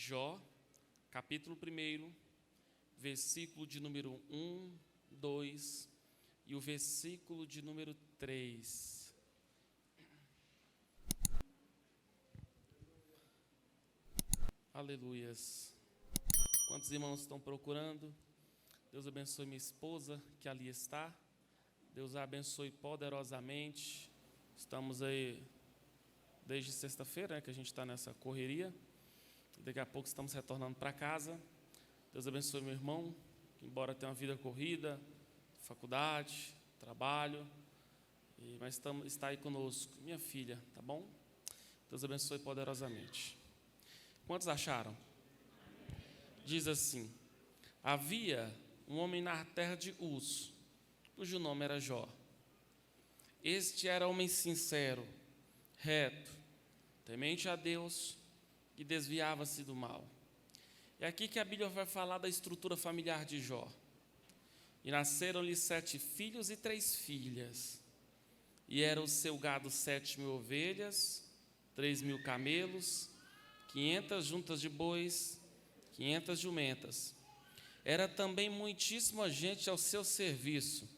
Jó, capítulo 1, versículo de número 1, 2 e o versículo de número 3. Aleluias. Quantos irmãos estão procurando? Deus abençoe minha esposa, que ali está. Deus a abençoe poderosamente. Estamos aí desde sexta-feira, que a gente está nessa correria. Daqui a pouco estamos retornando para casa. Deus abençoe meu irmão, que embora tenha uma vida corrida, faculdade, trabalho, mas está aí conosco. Minha filha, tá bom? Deus abençoe poderosamente. Quantos acharam? Diz assim: havia um homem na terra de Uz, cujo nome era Jó. Este era homem sincero, reto, temente a Deus e desviava-se do mal. É aqui que a Bíblia vai falar da estrutura familiar de Jó. E nasceram-lhe 7 filhos e 3 filhas. E era o seu gado 7.000 ovelhas, 3.000 camelos, 500 juntas de bois, 500 jumentas. Era também muitíssima gente ao seu serviço,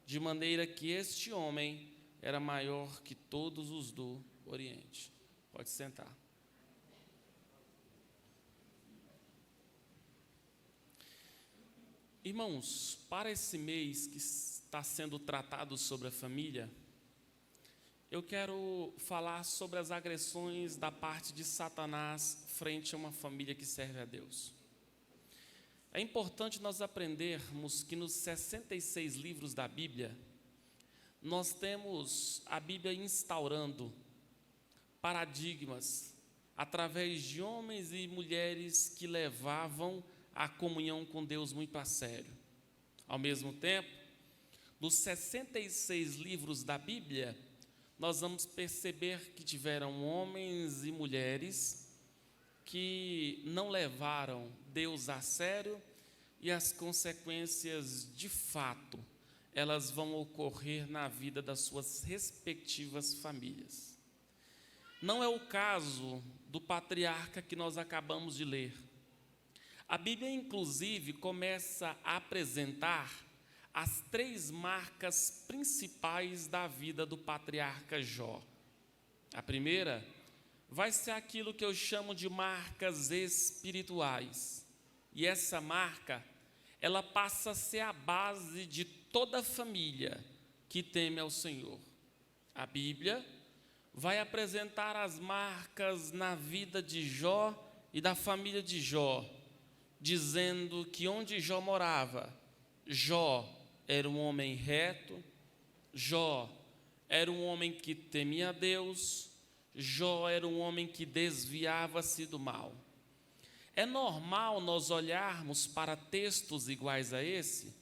de maneira que este homem era maior que todos os do Oriente. Pode sentar. Irmãos, para esse mês que está sendo tratado sobre a família, eu quero falar sobre as agressões da parte de Satanás frente a uma família que serve a Deus. É importante nós aprendermos que nos 66 livros da Bíblia, nós temos a Bíblia instaurando paradigmas através de homens e mulheres que levavam a comunhão com Deus muito a sério. Ao mesmo tempo, dos 66 livros da Bíblia, nós vamos perceber que tiveram homens e mulheres que não levaram Deus a sério e as consequências, de fato, elas vão ocorrer na vida das suas respectivas famílias. Não é o caso do patriarca que nós acabamos de ler. A Bíblia, inclusive, começa a apresentar as 3 marcas principais da vida do patriarca Jó. A primeira vai ser aquilo que eu chamo de marcas espirituais. E essa marca, ela passa a ser a base de toda família que teme ao Senhor. A Bíblia vai apresentar as marcas na vida de Jó e da família de Jó, dizendo que onde Jó morava, Jó era um homem reto, Jó era um homem que temia a Deus, Jó era um homem que desviava-se do mal. É normal nós olharmos para textos iguais a esse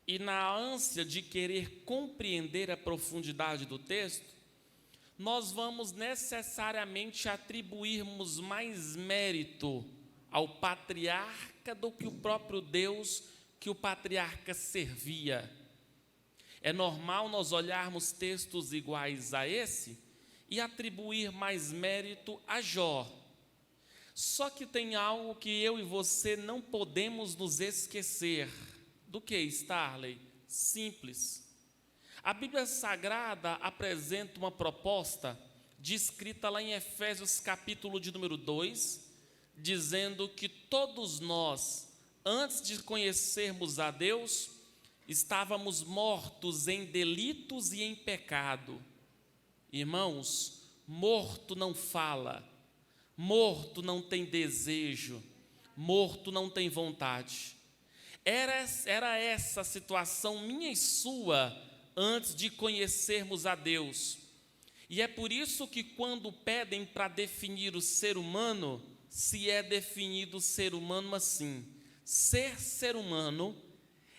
e, na ânsia de querer compreender a profundidade do texto, nós vamos necessariamente atribuirmos mais mérito ao patriarca do que o próprio Deus que o patriarca servia. É normal nós olharmos textos iguais a esse e atribuir mais mérito a Jó. Só que tem algo que eu e você não podemos nos esquecer. Do que, Starley? Simples. A Bíblia Sagrada apresenta uma proposta descrita lá em Efésios capítulo de número 2, dizendo que todos nós, antes de conhecermos a Deus, estávamos mortos em delitos e em pecado. Irmãos, morto não fala, morto não tem desejo, morto não tem vontade. Era essa a situação minha e sua antes de conhecermos a Deus. E é por isso que quando pedem para definir o ser humano, se é definido o ser humano assim: ser humano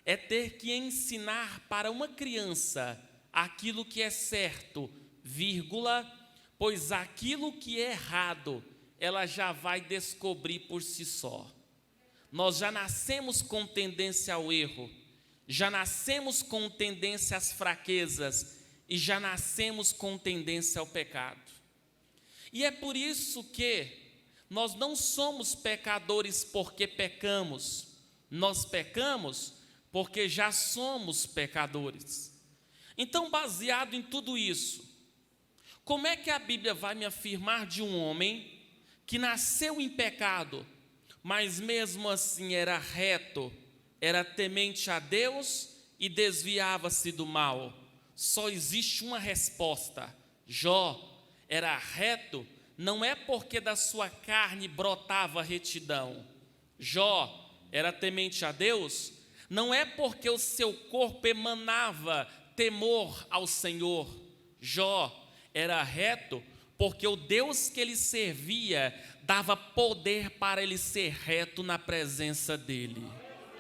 é ter que ensinar para uma criança aquilo que é certo, vírgula, pois aquilo que é errado, ela já vai descobrir por si só. Nós já nascemos com tendência ao erro, já nascemos com tendência às fraquezas e já nascemos com tendência ao pecado. E é por isso que nós não somos pecadores porque pecamos, nós pecamos porque já somos pecadores. Então, baseado em tudo isso, como é que a Bíblia vai me afirmar de um homem que nasceu em pecado, mas mesmo assim era reto, era temente a Deus e desviava-se do mal? Só existe uma resposta: Jó era reto, não é porque da sua carne brotava retidão. Jó era temente a Deus, não é porque o seu corpo emanava temor ao Senhor. Jó era reto porque o Deus que ele servia dava poder para ele ser reto na presença dele.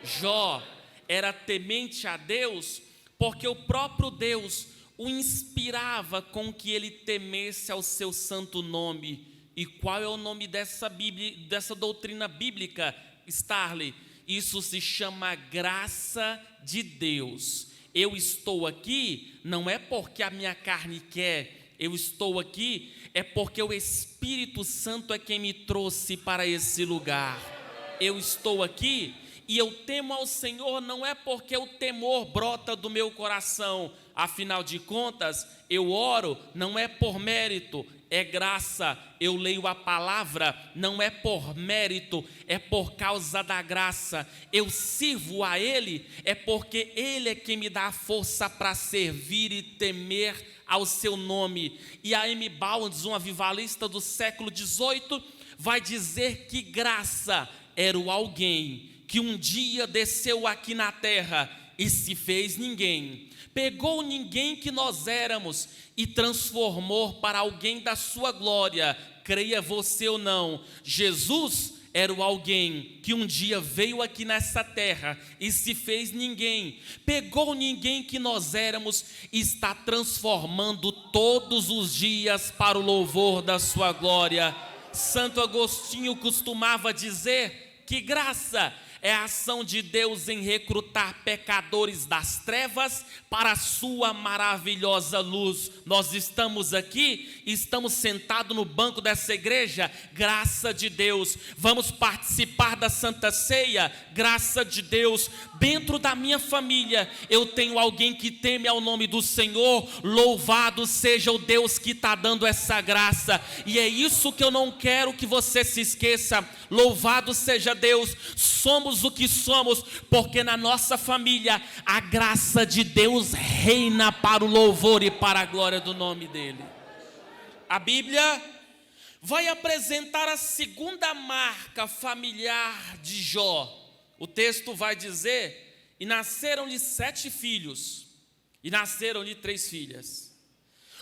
Jó era temente a Deus porque o próprio Deus o inspirava com que ele temesse ao seu santo nome. E qual é o nome dessa doutrina bíblica, Starley? Isso se chama graça de Deus. Eu estou aqui não é porque a minha carne quer, eu estou aqui é porque o Espírito Santo é quem me trouxe para esse lugar. Eu estou aqui e eu temo ao Senhor não é porque o temor brota do meu coração. Afinal de contas, eu oro não é por mérito, é graça. Eu leio a palavra não é por mérito, é por causa da graça. Eu sirvo a Ele é porque Ele é quem me dá a força para servir e temer ao seu nome. E a Amy Bounds, uma avivalista do século XVIII, vai dizer que graça era o alguém que um dia desceu aqui na terra e se fez ninguém, pegou ninguém que nós éramos e transformou para alguém da sua glória. Creia você ou não, Jesus era o alguém que um dia veio aqui nessa terra e se fez ninguém, pegou ninguém que nós éramos e está transformando todos os dias para o louvor da sua glória. Santo Agostinho costumava dizer que graça é a ação de Deus em recrutar pecadores das trevas para a sua maravilhosa luz. Nós estamos aqui, estamos sentados no banco dessa igreja, graça de Deus. Vamos participar da Santa Ceia, graça de Deus. Dentro da minha família, eu tenho alguém que teme ao nome do Senhor. Louvado seja o Deus que está dando essa graça. E é isso que eu não quero que você se esqueça. Louvado seja Deus. Somos o que somos, porque na nossa família a graça de Deus reina para o louvor e para a glória do nome dele. A Bíblia vai apresentar a segunda marca familiar de Jó. O texto vai dizer: e nasceram-lhe 7 filhos, e nasceram-lhe 3 filhas.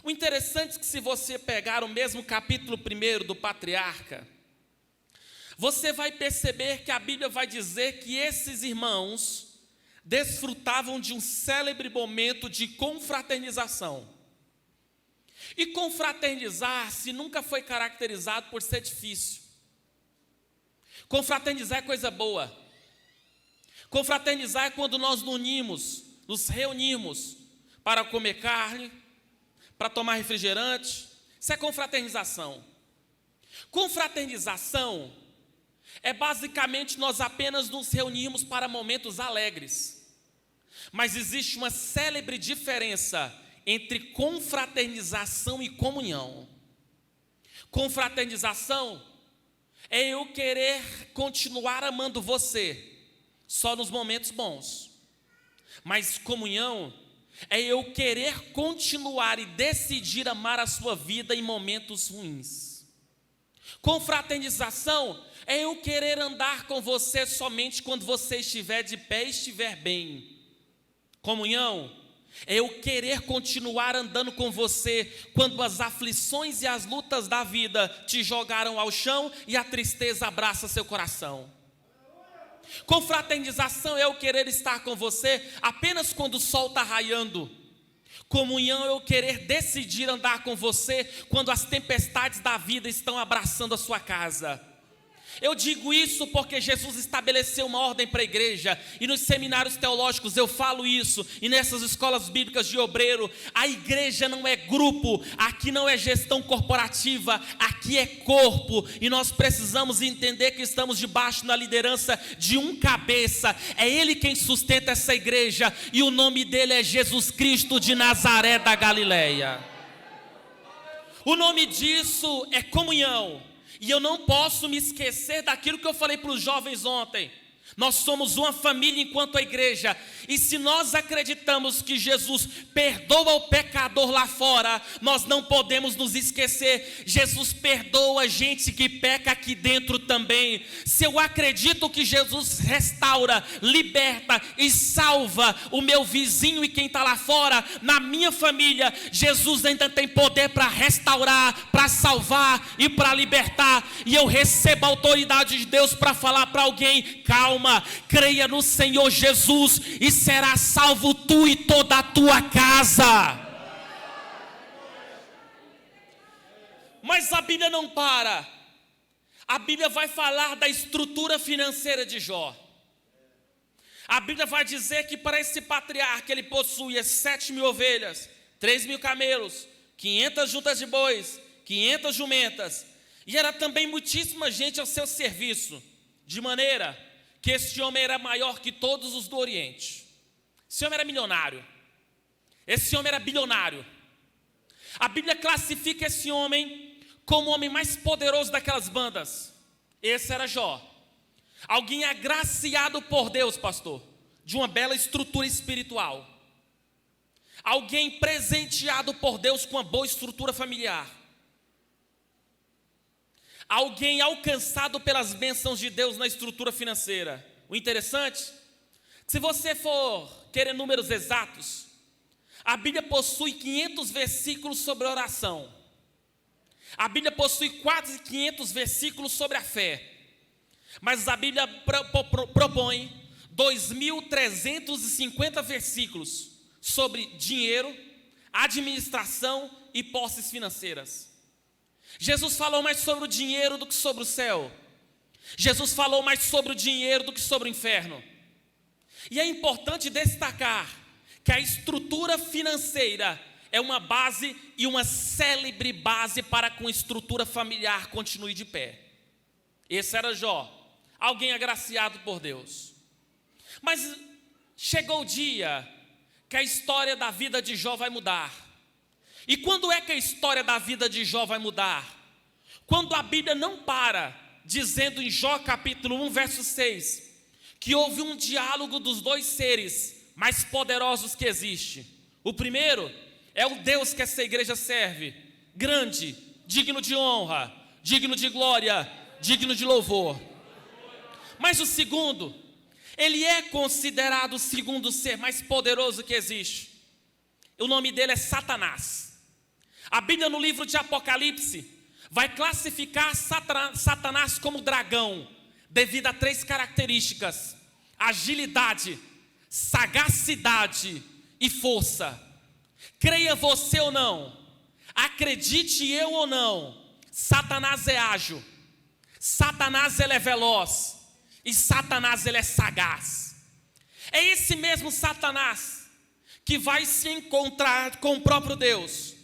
O interessante é que se você pegar o mesmo capítulo 1 do Patriarca, você vai perceber que a Bíblia vai dizer que esses irmãos desfrutavam de um célebre momento de confraternização. E confraternizar-se nunca foi caracterizado por ser difícil. Confraternizar é coisa boa. Confraternizar é quando nós nos reunimos para comer carne, para tomar refrigerante. Isso é confraternização. Confraternização é basicamente nós apenas nos reunirmos para momentos alegres. Mas existe uma célebre diferença entre confraternização e comunhão. Confraternização é eu querer continuar amando você só nos momentos bons. Mas comunhão é eu querer continuar e decidir amar a sua vida em momentos ruins. Confraternização é eu querer andar com você somente quando você estiver de pé e estiver bem. Comunhão é eu querer continuar andando com você quando as aflições e as lutas da vida te jogaram ao chão e a tristeza abraça seu coração. Confraternização é eu querer estar com você apenas quando o sol está raiando. Comunhão é eu querer decidir andar com você quando as tempestades da vida estão abraçando a sua casa. Eu digo isso porque Jesus estabeleceu uma ordem para a igreja, e nos seminários teológicos eu falo isso, e nessas escolas bíblicas de obreiro, a igreja não é grupo, aqui não é gestão corporativa, aqui é corpo, e nós precisamos entender que estamos debaixo da liderança de um cabeça, é ele quem sustenta essa igreja, e o nome dele é Jesus Cristo de Nazaré da Galileia. O nome disso é comunhão. E eu não posso me esquecer daquilo que eu falei para os jovens ontem. Nós somos uma família enquanto a igreja, e se nós acreditamos que Jesus perdoa o pecador lá fora, nós não podemos nos esquecer, Jesus perdoa a gente que peca aqui dentro também. Se eu acredito que Jesus restaura, liberta e salva o meu vizinho e quem está lá fora, na minha família, Jesus ainda tem poder para restaurar, para salvar e para libertar, e eu recebo a autoridade de Deus para falar para alguém: calma, creia no Senhor Jesus e será salvo tu e toda a tua casa. Mas a Bíblia não para. A Bíblia vai falar da estrutura financeira de Jó. A Bíblia vai dizer que para esse patriarca ele possuía 7.000 ovelhas, 3.000 camelos, 500 juntas de bois, 500 jumentas, e era também muitíssima gente ao seu serviço, de maneira que este homem era maior que todos os do Oriente. Esse homem era milionário. Esse homem era bilionário. A Bíblia classifica esse homem como o homem mais poderoso daquelas bandas. Esse era Jó. Alguém agraciado por Deus, pastor, de uma bela estrutura espiritual. Alguém presenteado por Deus com uma boa estrutura familiar. Alguém alcançado pelas bênçãos de Deus na estrutura financeira. O interessante, se você for querer números exatos, a Bíblia possui 500 versículos sobre oração. A Bíblia possui quase 500 versículos sobre a fé. Mas a Bíblia propõe 2.350 versículos sobre dinheiro, administração e posses financeiras. Jesus falou mais sobre o dinheiro do que sobre o céu. Jesus falou mais sobre o dinheiro do que sobre o inferno. E é importante destacar que a estrutura financeira é uma base e uma célebre base para que uma estrutura familiar continue de pé. Esse era Jó, alguém agraciado por Deus. Mas chegou o dia que a história da vida de Jó vai mudar. E quando é que a história da vida de Jó vai mudar? Quando a Bíblia não para, dizendo em Jó capítulo 1, verso 6, que houve um diálogo dos dois seres mais poderosos que existe. O primeiro é o Deus que essa igreja serve, grande, digno de honra, digno de glória, digno de louvor. Mas o segundo, ele é considerado o segundo ser mais poderoso que existe. O nome dele é Satanás. A Bíblia no livro de Apocalipse vai classificar Satanás como dragão, devido a 3 características: agilidade, sagacidade e força. Creia você ou não, acredite eu ou não, Satanás é ágil, Satanás ele é veloz e Satanás ele é sagaz. É esse mesmo Satanás que vai se encontrar com o próprio Deus.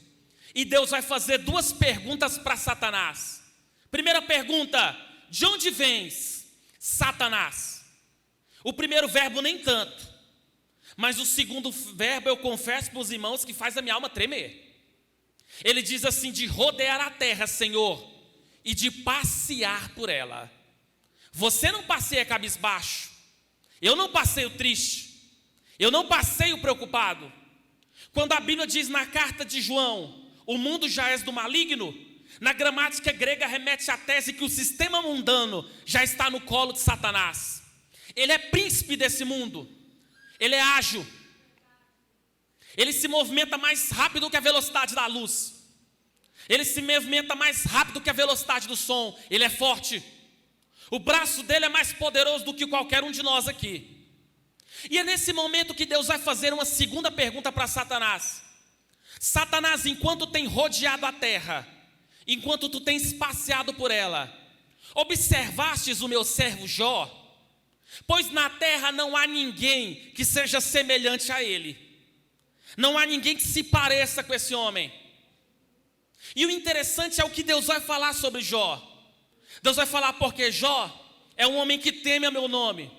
E Deus vai fazer 2 perguntas para Satanás. Primeira pergunta: de onde vens, Satanás? O primeiro verbo nem tanto, mas o segundo verbo eu confesso para os irmãos que faz a minha alma tremer. Ele diz assim: de rodear a terra, Senhor, e de passear por ela. Você não passeia cabisbaixo, eu não passeio triste, eu não passeio preocupado. Quando a Bíblia diz na carta de João, o mundo já é do maligno, na gramática grega remete à tese que o sistema mundano já está no colo de Satanás. Ele é príncipe desse mundo, ele é ágil, ele se movimenta mais rápido que a velocidade da luz, ele se movimenta mais rápido que a velocidade do som, ele é forte, o braço dele é mais poderoso do que qualquer um de nós aqui. E é nesse momento que Deus vai fazer uma segunda pergunta para Satanás. Satanás, enquanto tem rodeado a terra, enquanto tu tens passeado por ela, Observastes o meu servo Jó? Pois na terra não há ninguém que seja semelhante a ele. Não há ninguém que se pareça com esse homem. E o interessante é o que Deus vai falar sobre Jó. Deus vai falar porque Jó é um homem que teme a meu nome.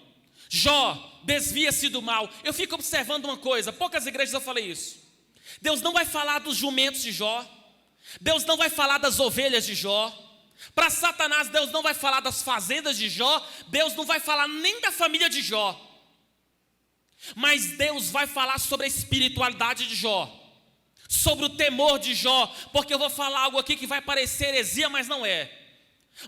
Jó desvia-se do mal. Eu fico observando uma coisa, poucas igrejas eu falei isso. Deus não vai falar dos jumentos de Jó. Deus não vai falar das ovelhas de Jó. Para Satanás, Deus não vai falar das fazendas de Jó. Deus não vai falar nem da família de Jó. Mas Deus vai falar sobre a espiritualidade de Jó, sobre o temor de Jó. Porque eu vou falar algo aqui que vai parecer heresia, mas não é.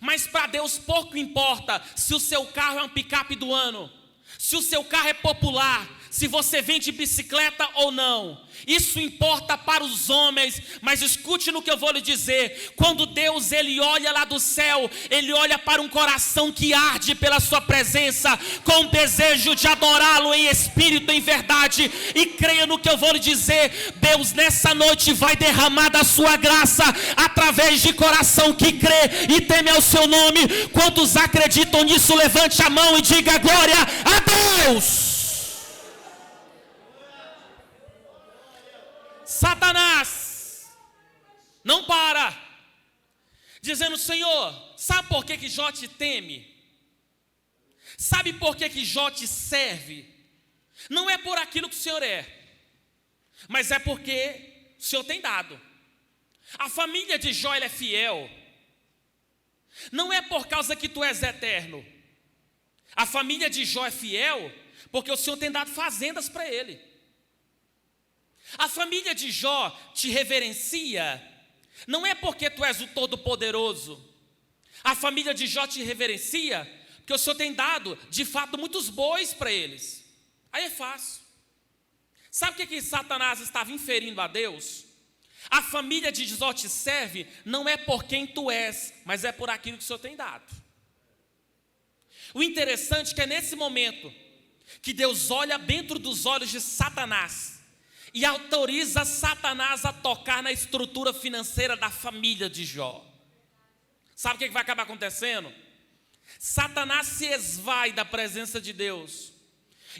Mas para Deus pouco importa se o seu carro é um picape do ano, se o seu carro é popular, se você vende bicicleta ou não. Isso importa para os homens, mas escute no que eu vou lhe dizer. Quando Deus ele olha lá do céu, ele olha para um coração que arde pela sua presença, com desejo de adorá-lo em espírito, em verdade. E creia no que eu vou lhe dizer, Deus nessa noite vai derramar da sua graça, através de coração que crê e teme ao seu nome. Quantos acreditam nisso, levante a mão e diga glória a Deus. Satanás não para, dizendo: Senhor, sabe por que Jó te teme? Sabe por que Jó te serve? Não é por aquilo que o Senhor é, mas é porque o Senhor tem dado. A família de Jó ela é fiel. Não é por causa que tu és eterno. A família de Jó é fiel porque o Senhor tem dado fazendas para ele. A família de Jó te reverencia, não é porque tu és o Todo-Poderoso. A família de Jó te reverencia porque o Senhor tem dado, de fato, muitos bois para eles. Aí é fácil. Sabe o que Satanás estava inferindo a Deus? A família de Jó te serve, não é por quem tu és, mas é por aquilo que o Senhor tem dado. O interessante é que é nesse momento que Deus olha dentro dos olhos de Satanás e autoriza Satanás a tocar na estrutura financeira da família de Jó. Sabe o que vai acabar acontecendo? Satanás se esvai da presença de Deus.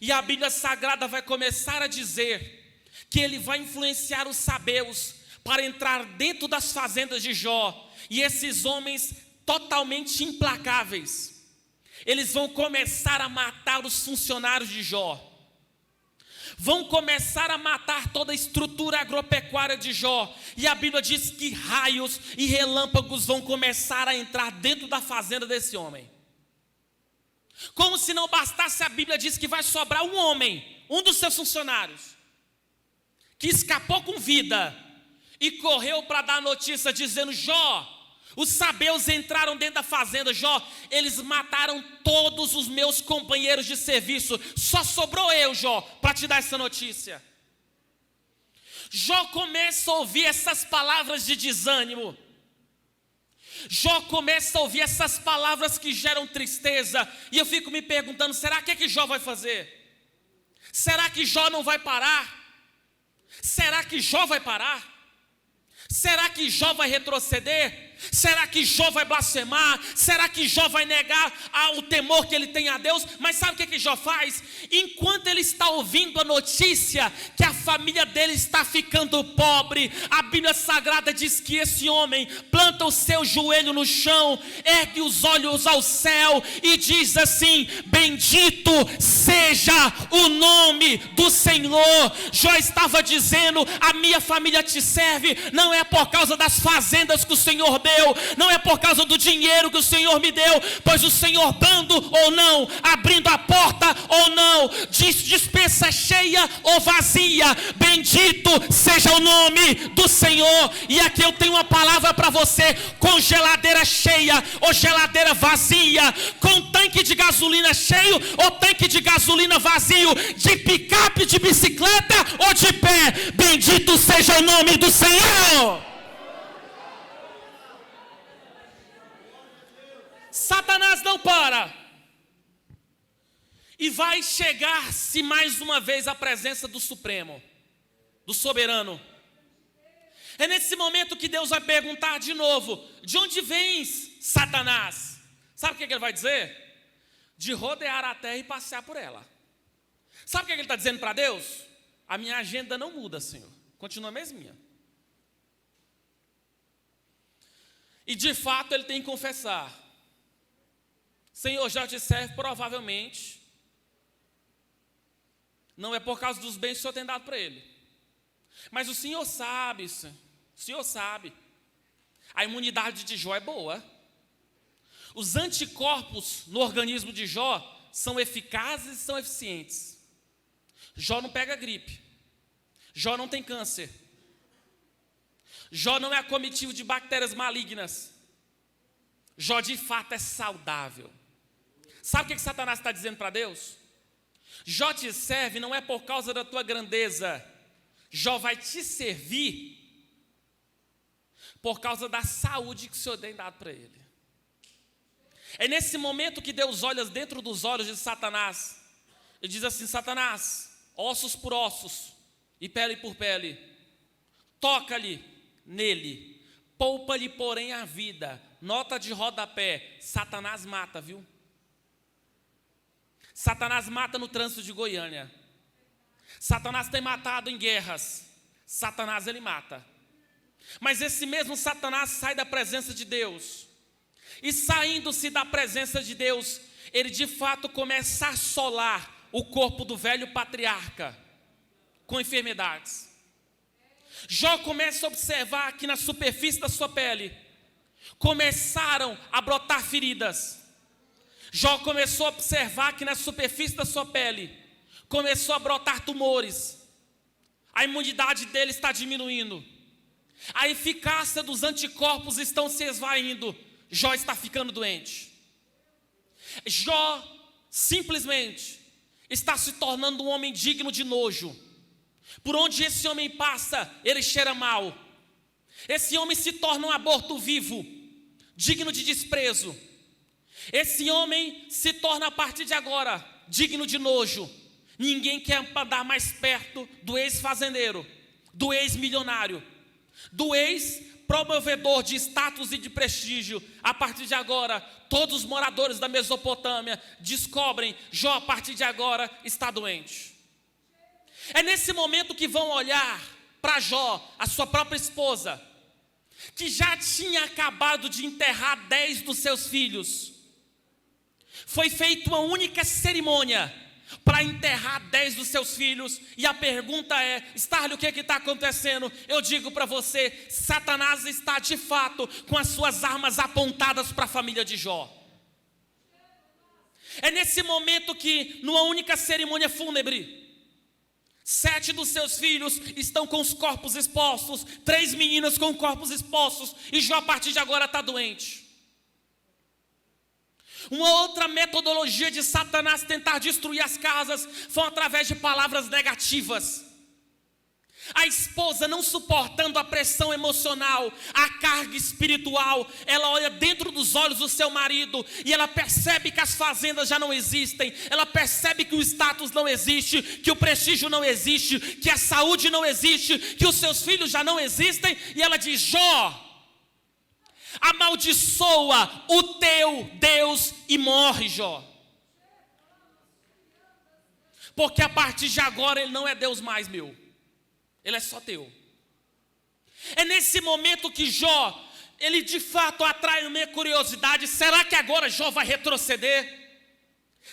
E a Bíblia Sagrada vai começar a dizer que ele vai influenciar os sabeus para entrar dentro das fazendas de Jó. E esses homens totalmente implacáveis, eles vão começar a matar os funcionários de Jó. Vão começar a matar toda a estrutura agropecuária de Jó. E a Bíblia diz que raios e relâmpagos vão começar a entrar dentro da fazenda desse homem. Como se não bastasse, a Bíblia diz que vai sobrar um homem, um dos seus funcionários, que escapou com vida e correu para dar notícia dizendo: Jó, os sabeus entraram dentro da fazenda. Jó, eles mataram todos os meus companheiros de serviço. Só sobrou eu, Jó, para te dar essa notícia. Jó começa a ouvir essas palavras de desânimo. Jó começa a ouvir essas palavras que geram tristeza. E eu fico me perguntando, será que Jó vai fazer? Será que Jó não vai parar? Será que Jó vai parar? Será que Jó vai retroceder? Será que Jó vai blasfemar? Será que Jó vai negar o temor que ele tem a Deus? Mas sabe o que Jó faz? Enquanto ele está ouvindo a notícia que a família dele está ficando pobre, a Bíblia Sagrada diz que esse homem planta o seu joelho no chão, ergue os olhos ao céu e diz assim: bendito seja o nome do Senhor. Jó estava dizendo: a minha família te serve, não é por causa das fazendas que o Senhor deu, não é por causa do dinheiro que o Senhor me deu, pois o Senhor dando ou não, abrindo a porta ou não, dispensa cheia ou vazia, bendito seja o nome do Senhor. E aqui eu tenho uma palavra para você: com geladeira cheia ou geladeira vazia, com tanque de gasolina cheio ou tanque de gasolina vazio, de picape, de bicicleta ou de pé, bendito seja o nome do Senhor. Satanás não para. E vai chegar-se mais uma vez à presença do Supremo, do Soberano. É nesse momento que Deus vai perguntar de novo: de onde vens, Satanás? Sabe o que ele vai dizer? De rodear a terra e passear por ela. Sabe o que ele está dizendo para Deus? A minha agenda não muda, Senhor. Continua a mesminha. E de fato ele tem que confessar: Senhor, já te serve provavelmente. Não é por causa dos bens que o Senhor tem dado para ele. Mas o Senhor sabe, Senhor. O Senhor sabe. A imunidade de Jó é boa. Os anticorpos no organismo de Jó são eficazes e são eficientes. Jó não pega gripe. Jó não tem câncer. Jó não é acometido de bactérias malignas. Jó de fato é saudável. Sabe o que Satanás está dizendo para Deus? Jó te serve não é por causa da tua grandeza. Jó vai te servir por causa da saúde que o Senhor tem dado para ele. É nesse momento que Deus olha dentro dos olhos de Satanás e diz assim: Satanás, ossos por ossos e pele por pele, toca-lhe nele, poupa-lhe porém a vida. Nota de rodapé: Satanás mata, viu? Satanás mata no trânsito de Goiânia. Satanás tem matado em guerras. Satanás ele mata. Mas esse mesmo Satanás sai da presença de Deus. E saindo-se da presença de Deus, ele de fato começa a assolar o corpo do velho patriarca com enfermidades. Jó começa a observar que na superfície da sua pele começaram a brotar feridas. Jó começou a observar que na superfície da sua pele começou a brotar tumores. A imunidade dele está diminuindo. A eficácia dos anticorpos estão se esvaindo. Jó está ficando doente. Jó simplesmente está se tornando um homem digno de nojo. Por onde esse homem passa, ele cheira mal. Esse homem se torna um aborto vivo, digno de desprezo. Esse homem se torna a partir de agora digno de nojo. Ninguém quer andar mais perto do ex-fazendeiro, do ex-milionário, do ex-promovedor de status e de prestígio. A partir de agora, todos os moradores da Mesopotâmia descobrem: Jó a partir de agora está doente. É nesse momento que vão olhar para Jó, a sua própria esposa, que já tinha acabado de enterrar 10 dos seus filhos. Foi feita uma única cerimônia para enterrar 10 dos seus filhos. E a pergunta é: Starley, o que está acontecendo? Eu digo para você: Satanás está de fato com as suas armas apontadas para a família de Jó. É nesse momento que, numa única cerimônia fúnebre, 7 dos seus filhos estão com os corpos expostos, 3 meninas com corpos expostos, e Jó a partir de agora está doente. Uma outra metodologia de Satanás tentar destruir as casas foi através de palavras negativas. A esposa, não suportando a pressão emocional, a carga espiritual, ela olha dentro dos olhos do seu marido e ela percebe que as fazendas já não existem, ela percebe que o status não existe, que o prestígio não existe, que a saúde não existe, que os seus filhos já não existem, e ela diz: Jó, amaldiçoa o teu Deus e morre, Jó. Porque a partir de agora ele não é Deus mais meu, ele é só teu. É nesse momento que Jó, ele de fato atrai a minha curiosidade. Será que agora Jó vai retroceder?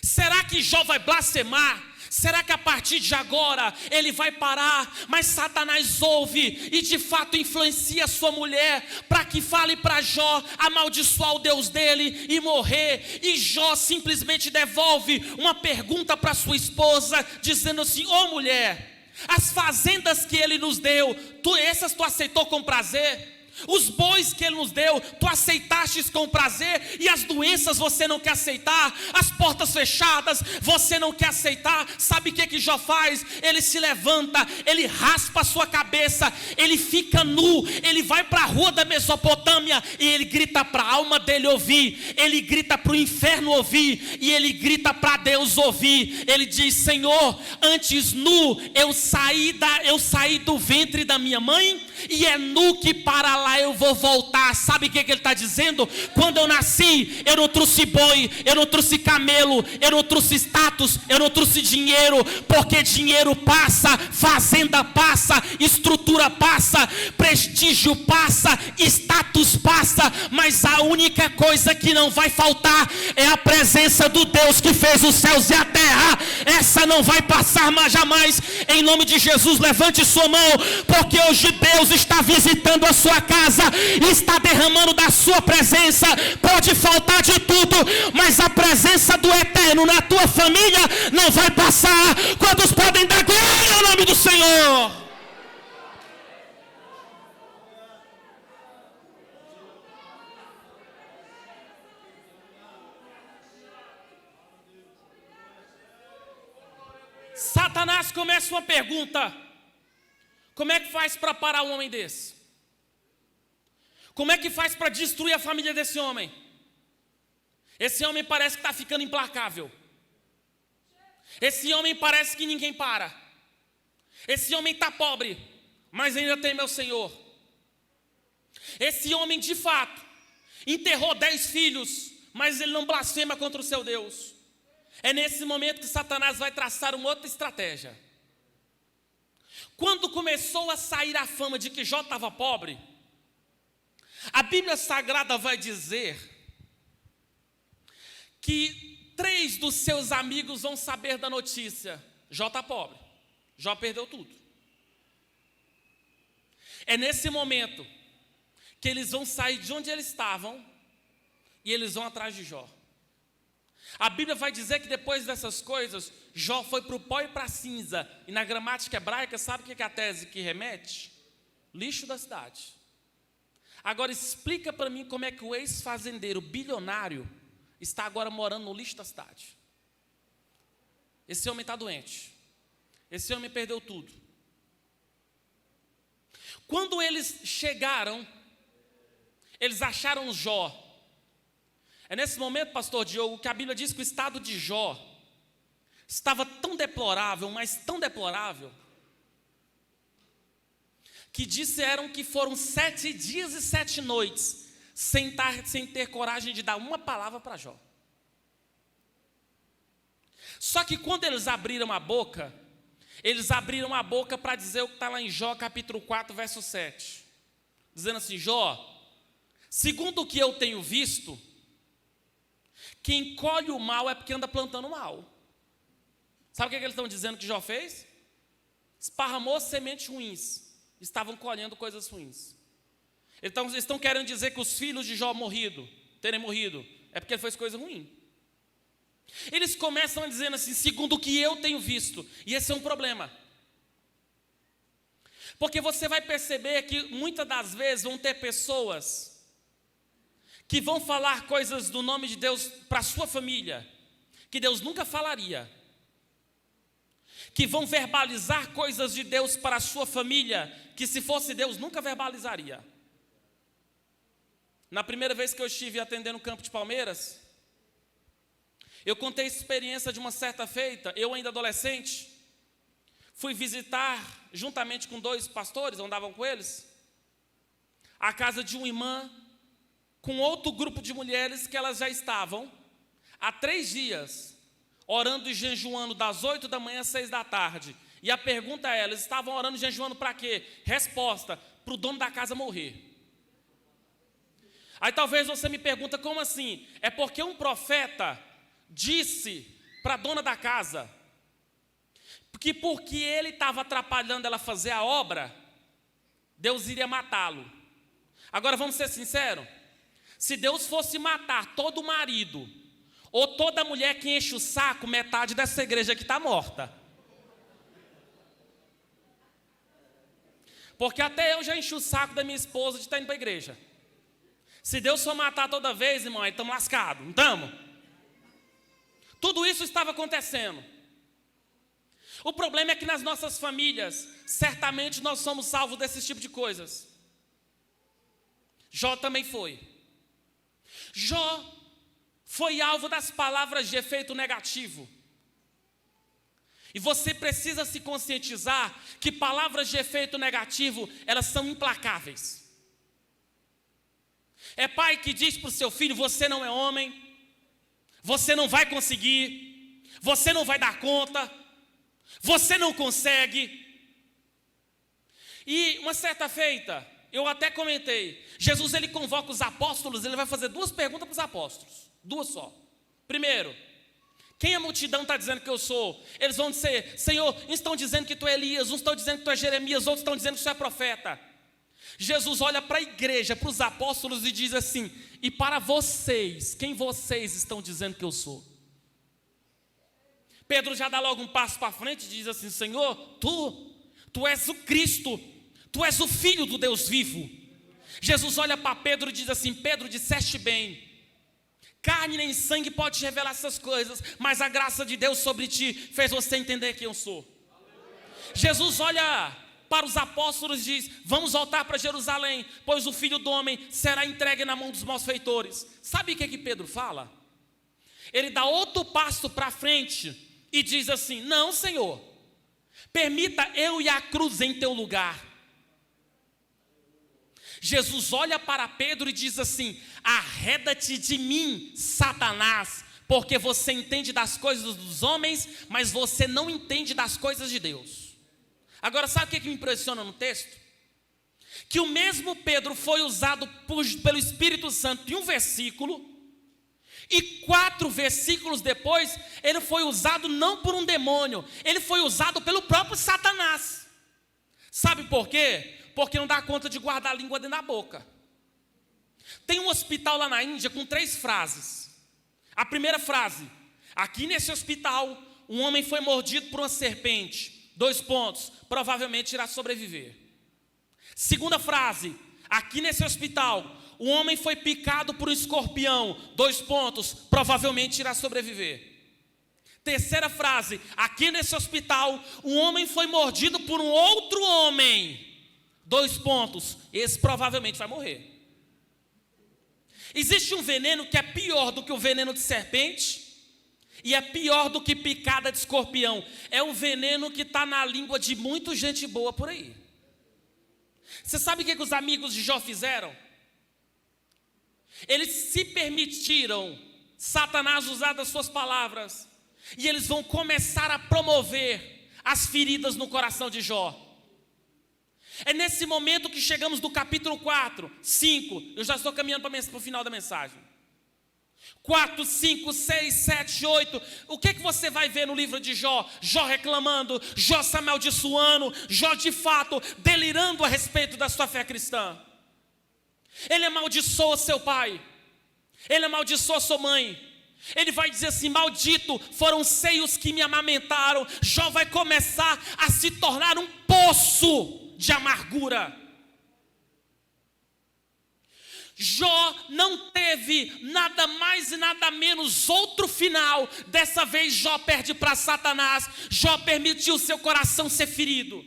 Será que Jó vai blasfemar? Será que a partir de agora ele vai parar? Mas Satanás ouve e de fato influencia sua mulher para que fale para Jó amaldiçoar o Deus dele e morrer. E Jó simplesmente devolve uma pergunta para sua esposa, dizendo assim: ô mulher, as fazendas que ele nos deu, essas tu aceitou com prazer? Os bois que ele nos deu, tu aceitastes com prazer, e as doenças você não quer aceitar, as portas fechadas você não quer aceitar. Sabe o que Jó faz? Ele se levanta, ele raspa a sua cabeça, ele fica nu, ele vai para a rua da Mesopotâmia e ele grita para a alma dele ouvir, ele grita para o inferno ouvir, e ele grita para Deus ouvir. Ele diz: Senhor, antes nu eu saí do ventre da minha mãe, e é nu que para lá eu vou voltar. Sabe o que ele está dizendo? Quando eu nasci, eu não trouxe boi, eu não trouxe camelo, eu não trouxe status, eu não trouxe dinheiro, porque dinheiro passa, fazenda passa, estrutura passa, prestígio passa, status passa, mas a única coisa que não vai faltar é a presença do Deus que fez os céus e a terra. Essa não vai passar mais jamais. Em nome de Jesus, levante sua mão, porque hoje Deus está visitando a sua casa, está derramando da sua presença. Pode faltar de tudo, mas a presença do Eterno na tua família não vai passar. Quantos podem dar glória ao nome do Senhor? Satanás começa uma pergunta: como é que faz para parar um homem desse? Como é que faz para destruir a família desse homem? Esse homem parece que está ficando implacável. Esse homem parece que ninguém para. Esse homem está pobre, mas ainda tem meu Senhor. Esse homem de fato enterrou 10 filhos, mas ele não blasfema contra o seu Deus. É nesse momento que Satanás vai traçar uma outra estratégia. Quando começou a sair a fama de que Jó estava pobre, a Bíblia Sagrada vai dizer que 3 dos seus amigos vão saber da notícia: Jó está pobre, Jó perdeu tudo. É nesse momento que eles vão sair de onde eles estavam e eles vão atrás de Jó. A Bíblia vai dizer que depois dessas coisas, Jó foi para o pó e para a cinza. E na gramática hebraica, sabe o que é a tese que remete? Lixo da cidade. Agora explica para mim como é que o ex-fazendeiro bilionário está agora morando no lixo da cidade. Esse homem está doente. Esse homem perdeu tudo. Quando eles chegaram, eles acharam Jó. É nesse momento, pastor Diogo, que a Bíblia diz que o estado de Jó estava tão deplorável, mas tão deplorável, que disseram que foram 7 dias e 7 noites sem ter coragem de dar uma palavra para Jó. Só que quando eles abriram a boca para dizer o que está lá em Jó capítulo 4, verso 7. Dizendo assim: Jó, segundo o que eu tenho visto, quem colhe o mal é porque anda plantando mal. Sabe o que eles estão dizendo que Jó fez? Esparramou sementes ruins. Estavam colhendo coisas ruins. Eles estão querendo dizer que os filhos de Jó terem morrido, é porque ele fez coisa ruim. Eles começam a dizer assim: segundo o que eu tenho visto. E esse é um problema. Porque você vai perceber que muitas das vezes vão ter pessoas que vão falar coisas do nome de Deus para a sua família, que Deus nunca falaria. Que vão verbalizar coisas de Deus para a sua família, que se fosse Deus nunca verbalizaria. Na primeira vez que eu estive atendendo o campo de Palmeiras, eu contei a experiência de uma certa feita. Eu ainda adolescente, fui visitar, juntamente com 2 pastores, andavam com eles, a casa de uma irmã, com outro grupo de mulheres que elas já estavam há 3 dias, orando e jejuando das 8 da manhã às 6 da tarde. E a pergunta é: elas estavam orando e jejuando para quê? Resposta: para o dono da casa morrer. Aí talvez você me pergunta: como assim? É porque um profeta disse para a dona da casa que porque ele estava atrapalhando ela fazer a obra, Deus iria matá-lo. Agora vamos ser sinceros: se Deus fosse matar todo marido ou toda mulher que enche o saco, metade dessa igreja aqui está morta. Porque até eu já enchi o saco da minha esposa de estar indo para a igreja. Se Deus for matar toda vez, irmão, aí estamos lascados, não estamos? Tudo isso estava acontecendo. O problema é que nas nossas famílias, certamente nós somos salvos desse tipo de coisas. Jó também foi. Jó foi alvo das palavras de efeito negativo. E você precisa se conscientizar que palavras de efeito negativo, elas são implacáveis. É pai que diz para o seu filho: você não é homem, você não vai conseguir, você não vai dar conta, você não consegue. E uma certa feita, eu até comentei, Jesus ele convoca os apóstolos, ele vai fazer duas perguntas para os apóstolos, duas só. Primeiro, quem a multidão está dizendo que eu sou? Eles vão dizer: Senhor, uns estão dizendo que tu é Elias, uns estão dizendo que tu é Jeremias, outros estão dizendo que tu é profeta. Jesus olha para a igreja, para os apóstolos e diz assim: e para vocês, quem vocês estão dizendo que eu sou? Pedro já dá logo um passo para frente e diz assim: Senhor, tu és o Cristo, tu és o Filho do Deus vivo. Jesus olha para Pedro e diz assim: Pedro, disseste bem, carne nem sangue pode te revelar essas coisas, mas a graça de Deus sobre ti fez você entender quem eu sou. Jesus olha para os apóstolos e diz: vamos voltar para Jerusalém, pois o Filho do Homem será entregue na mão dos malfeitores. Sabe o que Pedro fala? Ele dá outro passo para frente e diz assim: não, Senhor, permita eu ir à cruz em teu lugar. Jesus olha para Pedro e diz assim: arreda-te de mim, Satanás, porque você entende das coisas dos homens, mas você não entende das coisas de Deus. Agora, sabe o que me impressiona no texto? Que o mesmo Pedro foi usado pelo Espírito Santo em um versículo, e 4 versículos depois, ele foi usado não por um demônio, ele foi usado pelo próprio Satanás. Sabe por quê? Porque não dá conta de guardar a língua dentro da boca. Tem um hospital lá na Índia com 3 frases. A primeira frase: aqui nesse hospital, um homem foi mordido por uma serpente. 2 pontos, provavelmente irá sobreviver. Segunda frase: aqui nesse hospital, um homem foi picado por um escorpião. 2 pontos, provavelmente irá sobreviver. Terceira frase: aqui nesse hospital, um homem foi mordido por um outro homem. 2 pontos, esse provavelmente vai morrer. Existe um veneno que é pior do que o veneno de serpente, e é pior do que picada de escorpião. É um veneno que está na língua de muita gente boa por aí. Você sabe o que os amigos de Jó fizeram? Eles se permitiram Satanás usar das suas palavras, e eles vão começar a promover as feridas no coração de Jó. É nesse momento que chegamos do capítulo 4, 5, eu já estou caminhando para o final da mensagem. 4, 5, 6, 7, 8, o que você vai ver no livro de Jó? Jó reclamando, Jó se amaldiçoando, Jó de fato delirando a respeito da sua fé cristã. Ele amaldiçoa seu pai, ele amaldiçoa sua mãe, ele vai dizer assim: maldito foram os seios que me amamentaram. Jó vai começar a se tornar um poço de amargura. Jó não teve nada mais e nada menos outro final. Dessa vez Jó perde para Satanás. Jó permitiu seu coração ser ferido.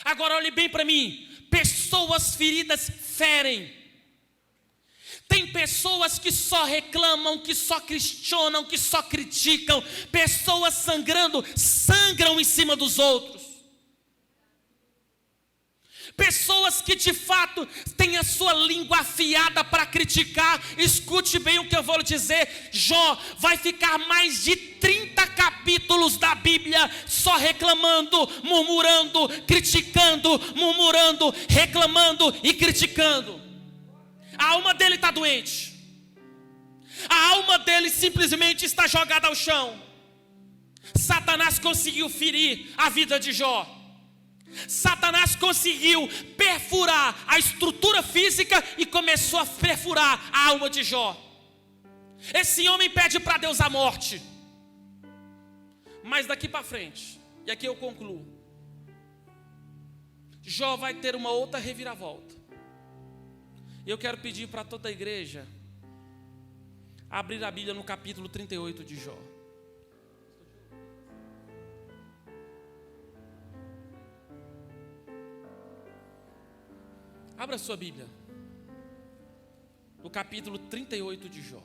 Agora olhe bem para mim. Pessoas feridas ferem. Tem pessoas que só reclamam, que só questionam, que só criticam. Pessoas sangram em cima dos outros. Pessoas que de fato têm a sua língua afiada para criticar. Escute bem o que eu vou lhe dizer. Jó vai ficar mais de 30 capítulos da Bíblia só reclamando, murmurando, criticando, murmurando, reclamando e criticando. A alma dele está doente. A alma dele simplesmente está jogada ao chão. Satanás conseguiu ferir a vida de Jó. Satanás conseguiu perfurar a estrutura física e começou a perfurar a alma de Jó. Esse homem pede para Deus a morte. Mas daqui para frente, e aqui eu concluo, Jó vai ter uma outra reviravolta. E eu quero pedir para toda a igreja abrir a Bíblia no capítulo 38 de Jó. Abra sua Bíblia no capítulo 38 de Jó.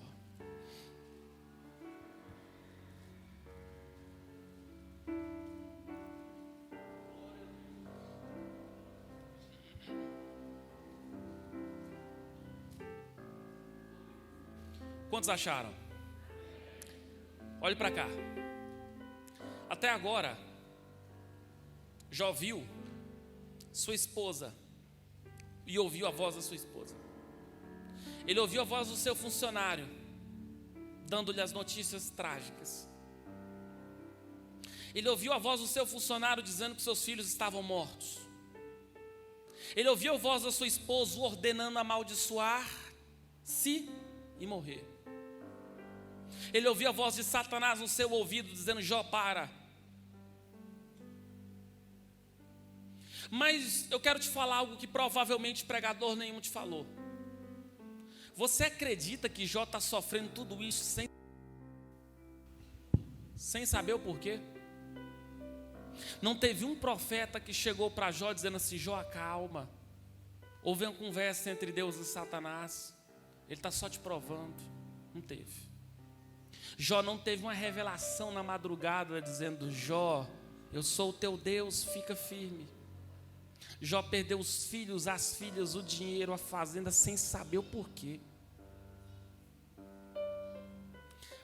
Quantos acharam? Olhe para cá. Até agora, Jó viu sua esposa e ouviu a voz da sua esposa. Ele ouviu a voz do seu funcionário, dando-lhe as notícias trágicas. Ele ouviu a voz do seu funcionário dizendo que seus filhos estavam mortos. Ele ouviu a voz da sua esposa ordenando amaldiçoar-se e morrer. Ele ouviu a voz de Satanás no seu ouvido dizendo: Jó, para. Mas eu quero te falar algo que provavelmente pregador nenhum te falou. Você acredita que Jó está sofrendo tudo isso sem saber o porquê? Não teve um profeta que chegou para Jó dizendo assim: Jó, acalma. Houve uma conversa entre Deus e Satanás. Ele está só te provando. Não teve. Jó não teve uma revelação na madrugada dizendo: Jó, eu sou o teu Deus, fica firme. Jó perdeu os filhos, as filhas, o dinheiro, a fazenda, sem saber o porquê.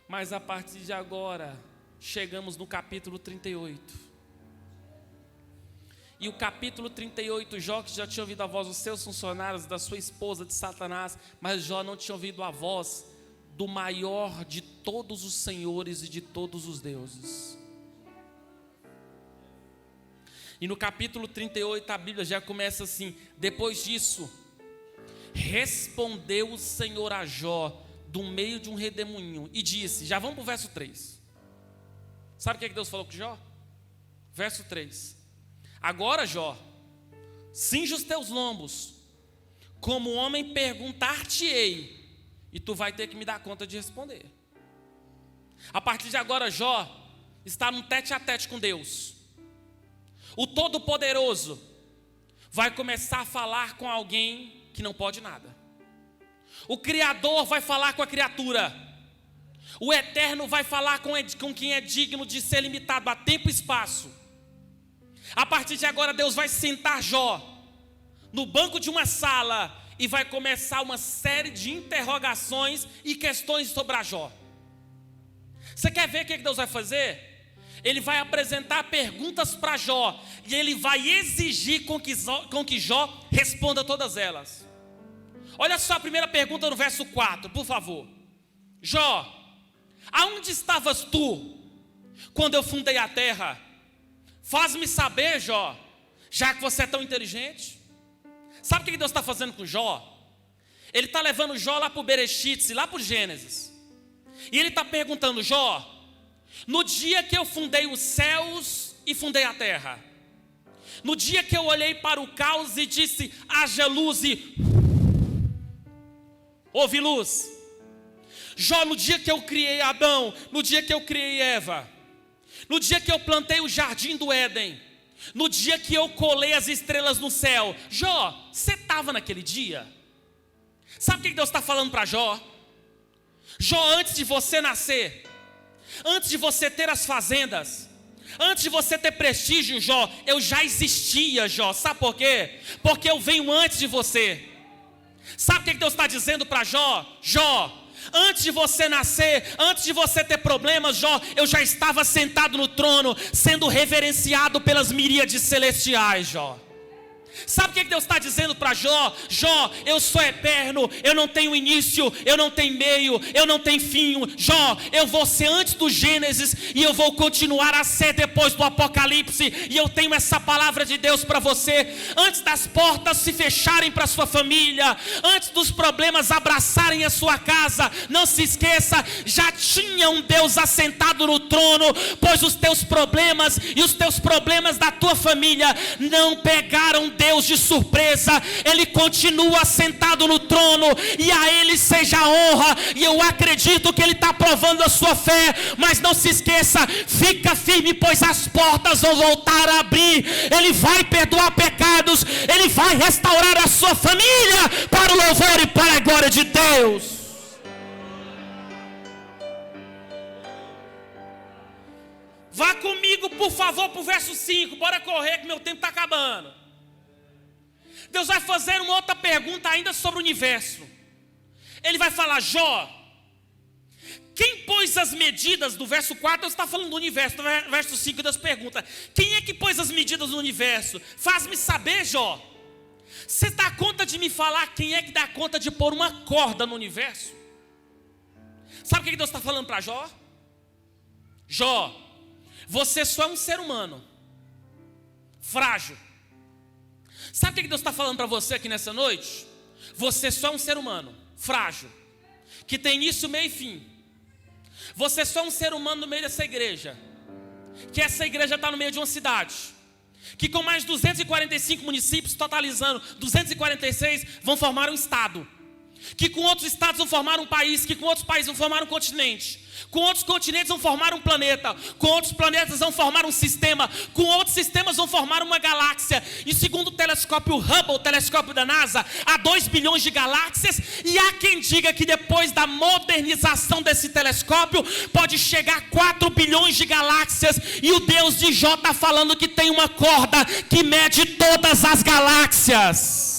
Mas a partir de agora, chegamos no capítulo 38. E o capítulo 38, Jó que já tinha ouvido a voz dos seus funcionários, da sua esposa, de Satanás, mas Jó não tinha ouvido a voz do maior de todos os senhores e de todos os deuses. E no capítulo 38 a Bíblia já começa assim: depois disso, respondeu o Senhor a Jó do meio de um redemoinho e disse, já vamos para o verso 3. Sabe o que Deus falou com Jó? Verso 3. Agora, Jó, cinge os teus lombos, como homem perguntar-te-ei, e tu vai ter que me dar conta de responder. A partir de agora, Jó está num tete a tete com Deus. O Todo-Poderoso vai começar a falar com alguém que não pode nada. O Criador vai falar com a criatura. O Eterno vai falar com quem é digno de ser limitado a tempo e espaço. A partir de agora, Deus vai sentar Jó no banco de uma sala e vai começar uma série de interrogações e questões sobre a Jó. Você quer ver o que Deus vai fazer? Ele vai apresentar perguntas para Jó e ele vai exigir com que Jó responda todas elas. Olha só a primeira pergunta no verso 4, por favor. Jó, aonde estavas tu quando eu fundei a terra? Faz-me saber, Jó, já que você é tão inteligente. Sabe o que Deus está fazendo com Jó? Ele está levando Jó lá para o Bereshit, lá para o Gênesis. E ele está perguntando: Jó, no dia que eu fundei os céus e fundei a terra, no dia que eu olhei para o caos e disse, haja luz e houve luz. Jó, no dia que eu criei Adão, no dia que eu criei Eva, no dia que eu plantei o jardim do Éden, no dia que eu colei as estrelas no céu, Jó, você estava naquele dia? Sabe o que Deus está falando para Jó? Jó, antes de você nascer, antes de você ter as fazendas, antes de você ter prestígio, Jó, eu já existia, Jó. Sabe por quê? Porque eu venho antes de você. Sabe o que Deus está dizendo para Jó? Jó, antes de você nascer, antes de você ter problemas, Jó, eu já estava sentado no trono, sendo reverenciado pelas miríades celestiais, Jó. Sabe o que Deus está dizendo para Jó? Jó, eu sou eterno, eu não tenho início, eu não tenho meio, eu não tenho fim. Jó, eu vou ser antes do Gênesis e eu vou continuar a ser depois do Apocalipse. E eu tenho essa palavra de Deus para você. Antes das portas se fecharem para sua família, antes dos problemas abraçarem a sua casa, não se esqueça, já tinha um Deus assentado no trono, pois os teus problemas e os teus problemas da tua família não pegaram Deus de surpresa. Ele continua sentado no trono e a Ele seja a honra, e eu acredito que Ele está provando a sua fé. Mas não se esqueça, fica firme, pois as portas vão voltar a abrir. Ele vai perdoar pecados, Ele vai restaurar a sua família para o louvor e para a glória de Deus. Vá comigo, por favor, para o verso 5. Bora correr que meu tempo está acabando. Deus vai fazer uma outra pergunta ainda sobre o universo. Ele vai falar: Jó, Quem pôs as medidas, do verso 4, Deus está falando do universo. Do verso 5, Deus pergunta: quem é que pôs as medidas do universo? Faz-me saber, Jó. Você dá conta de me falar quem é que dá conta de pôr uma corda no universo? Sabe o que Deus está falando para Jó? Jó, você só é um ser humano, frágil. Sabe o que Deus está falando para você aqui nessa noite? Você só é um ser humano, frágil, que tem início, meio e fim. Você só é um ser humano no meio dessa igreja, que essa igreja está no meio de uma cidade, que com mais 245 municípios, totalizando 246, vão formar um estado, que com outros estados vão formar um país, que com outros países vão formar um continente, com outros continentes vão formar um planeta, com outros planetas vão formar um sistema, com outros sistemas vão formar uma galáxia. E segundo o telescópio Hubble, o telescópio da NASA, há 2 bilhões de galáxias, e há quem diga que depois da modernização desse telescópio, pode chegar a 4 bilhões de galáxias, e o Deus de Jó está falando que tem uma corda que mede todas as galáxias.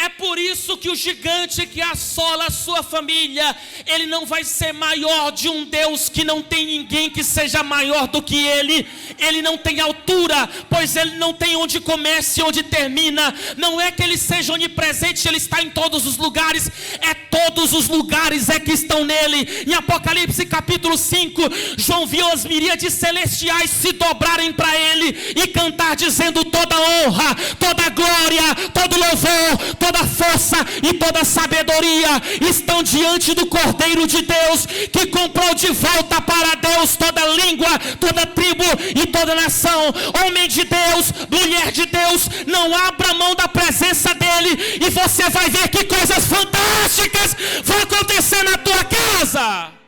É por isso que o gigante que assola a sua família, ele não vai ser maior de um Deus que não tem ninguém que seja maior do que ele. Ele não tem altura, pois ele não tem onde começa e onde termina. Não é que ele seja onipresente, ele está em todos os lugares. É todos os lugares é que estão nele. Em Apocalipse capítulo 5, João viu as miríades celestiais se dobrarem para ele e cantar dizendo: toda honra, toda glória, todo louvor, toda força e toda sabedoria estão diante do Cordeiro de Deus, que comprou de volta para Deus toda língua, toda tribo e toda nação. Homem de Deus, mulher de Deus, não abra mão da presença dele, e você vai ver que coisas fantásticas vão acontecer na tua casa.